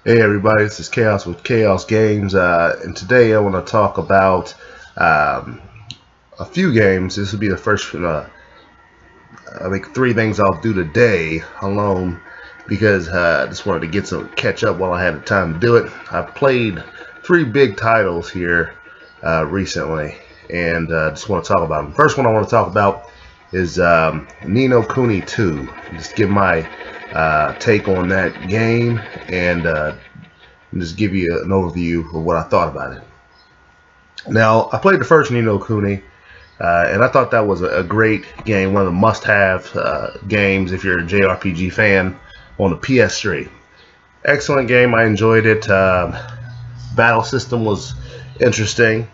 Hey everybody, this is Chaos with Chaos Games, and today I want to talk about um, a few games. This will be the first, I think, three things I'll do today alone because I just wanted to get some catch up while I had the time to do it. I've played three big titles here recently, and just want to talk about them. First one I want to talk about is Ni no Kuni 2. Just give my take on that game and just give you an overview of what I thought about it. Now, I played the first Ni no Kuni, and I thought that was a great game, one of the must-have games if you're a JRPG fan on the PS3. Excellent game, I enjoyed it. Battle system was interesting,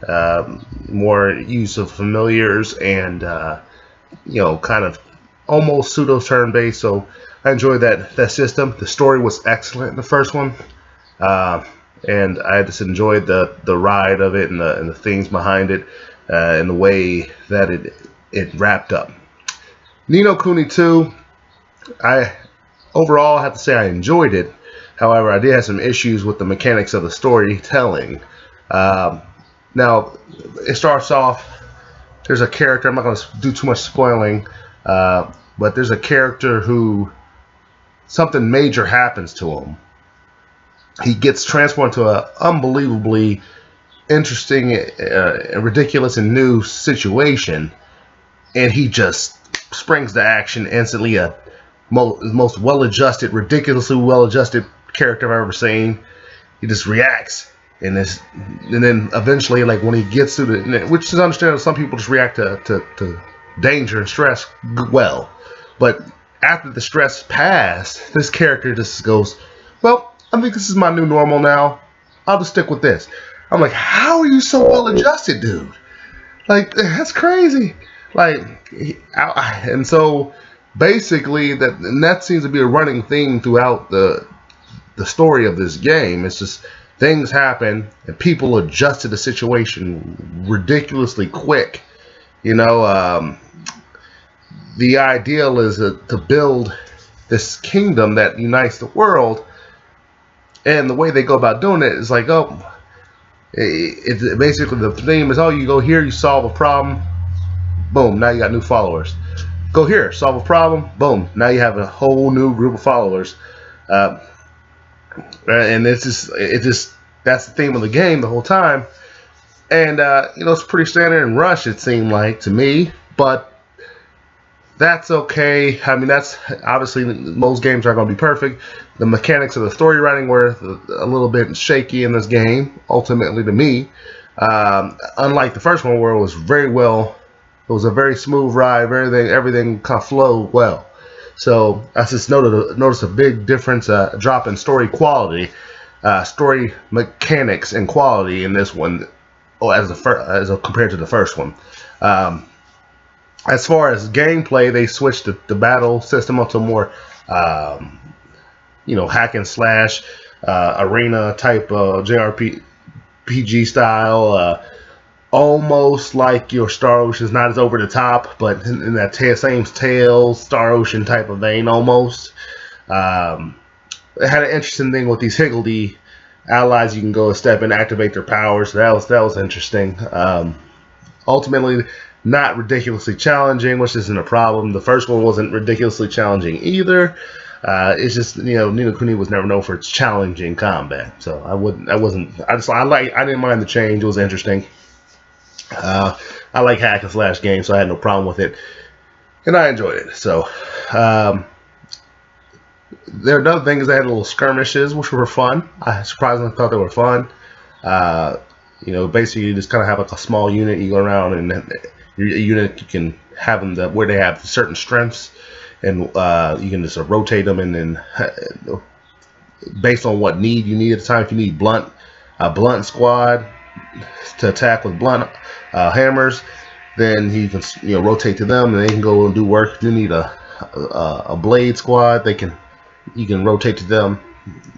more use of familiars and kind of almost pseudo turn-based. So I enjoyed that system. The story was excellent in the first one, and I just enjoyed the ride of it and the things behind it, and the way that it wrapped up. Ni no Kuni 2, I overall have to say I enjoyed it. However, I did have some issues with the mechanics of the storytelling. Now, it starts off. There's a character. I'm not going to do too much spoiling, but there's a character who something major happens to him. He gets transformed to an unbelievably interesting, ridiculous, and new situation, and he just springs to action instantly. Most well-adjusted, ridiculously well-adjusted character I've ever seen. He just reacts, and then eventually, like when he gets through which is understandable. Some people just react to danger and stress well, but after the stress passed, this character just goes, well, I think this is my new normal now. I'll just stick with this. I'm like, how are you so well adjusted, dude? Like, that's crazy. Like, and so basically that seems to be a running theme throughout the story of this game. It's just things happen and people adjust to the situation ridiculously quick. The ideal is to build this kingdom that unites the world, and the way they go about doing it is like, it's basically the theme is, you go here, you solve a problem, boom, now you got new followers. Go here, solve a problem, boom, now you have a whole new group of followers, and that's the theme of the game the whole time, and it's pretty standard and rush, it seemed like to me, but that's okay. I mean, that's obviously, most games aren't going to be perfect. The mechanics of the story writing were a little bit shaky in this game, ultimately to me. Unlike the first one, where it was it was a very smooth ride. Everything kind of flowed well. So I just noticed a big difference, drop in story quality, story mechanics and quality in this one, as compared to the first one. As far as gameplay, they switched the battle system up to more, hack and slash, arena type JRPG style, almost like your Star Ocean. Not as over the top, but in that same Tales, Star Ocean type of vein almost. It had an interesting thing with these higgledy allies. You can go a step and activate their powers. So that was interesting. Ultimately, not ridiculously challenging, which isn't a problem. The first one wasn't ridiculously challenging either. It's just, Ni no Kuni was never known for its challenging combat. So I didn't mind the change. It was interesting. I like hack and slash games, so I had no problem with it, and I enjoyed it. So there are other things that had little skirmishes, which were fun. I surprisingly thought they were fun. Basically you just kind of have like a small unit. You go around, and your unit, you can have them where they have certain strengths, and you can just rotate them, and then based on what need you need at the time. If you need a blunt squad to attack with blunt hammers, then you can rotate to them, and they can go and do work. If you need a blade squad, you can rotate to them.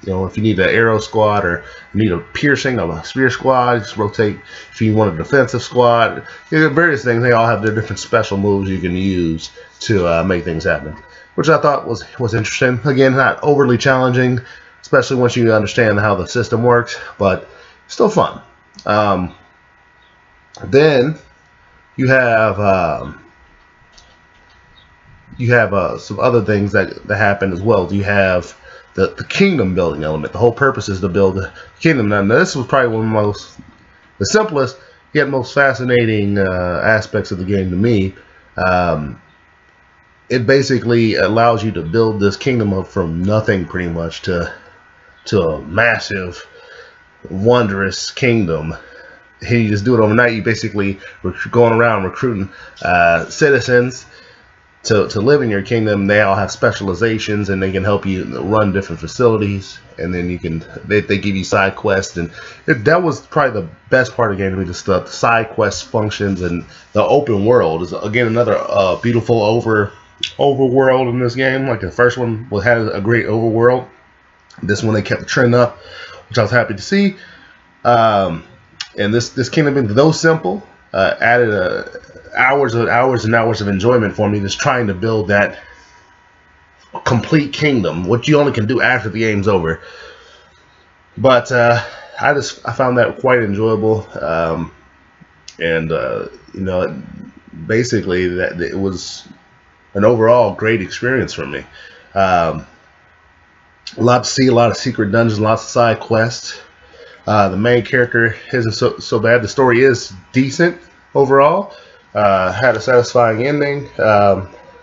If you need an arrow squad, or you need a piercing of a spear squad, just rotate. If you want a defensive squad, various things. They all have their different special moves you can use to make things happen, which I thought was interesting. Again, not overly challenging, especially once you understand how the system works. But still fun. Then you have some other things that happen as well. You have the kingdom building element. The whole purpose is to build a kingdom. Now this was probably one of the simplest yet most fascinating aspects of the game to me. It basically allows you to build this kingdom up from nothing, pretty much, to a massive, wondrous kingdom. And you just do it overnight. You basically going around recruiting citizens to live in your kingdom. They all have specializations, and they can help you run different facilities. And then they give you side quests, and that was probably the best part of the game to me. Just the side quest functions and the open world is again another beautiful overworld in this game. Like the first one had a great overworld. This one they kept the trend up, which I was happy to see. And this kingdom, though simple, added hours and hours of enjoyment for me, just trying to build that complete kingdom, which you only can do after the game's over. But I found that quite enjoyable, and you know, basically that it was an overall great experience for me. A lot to see, a lot of secret dungeons, lots of side quests. The main character isn't so bad. The story is decent overall. Had a satisfying ending.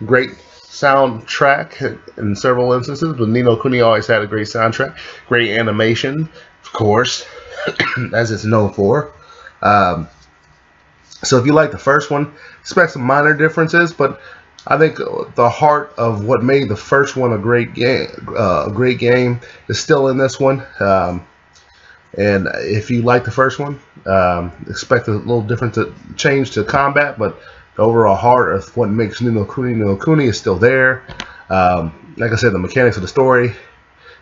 Great soundtrack in several instances, but Ni no Kuni always had a great soundtrack. Great animation, of course, as it's known for. So if you like the first one, expect some minor differences, but I think the heart of what made the first one a great game is still in this one. And if you like the first one, expect a little different change to combat, but the overall heart of what makes Ni no Kuni is still there. Like I said, the mechanics of the story,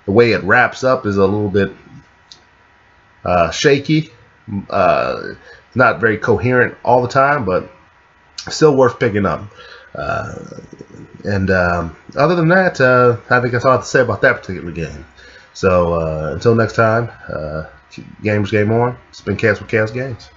the way it wraps up is a little bit shaky. Not very coherent all the time, but still worth picking up. And other than that, I think that's all I have to say about that particular game. So until next time, gamers game on. It's been Kaous with Kaous Games.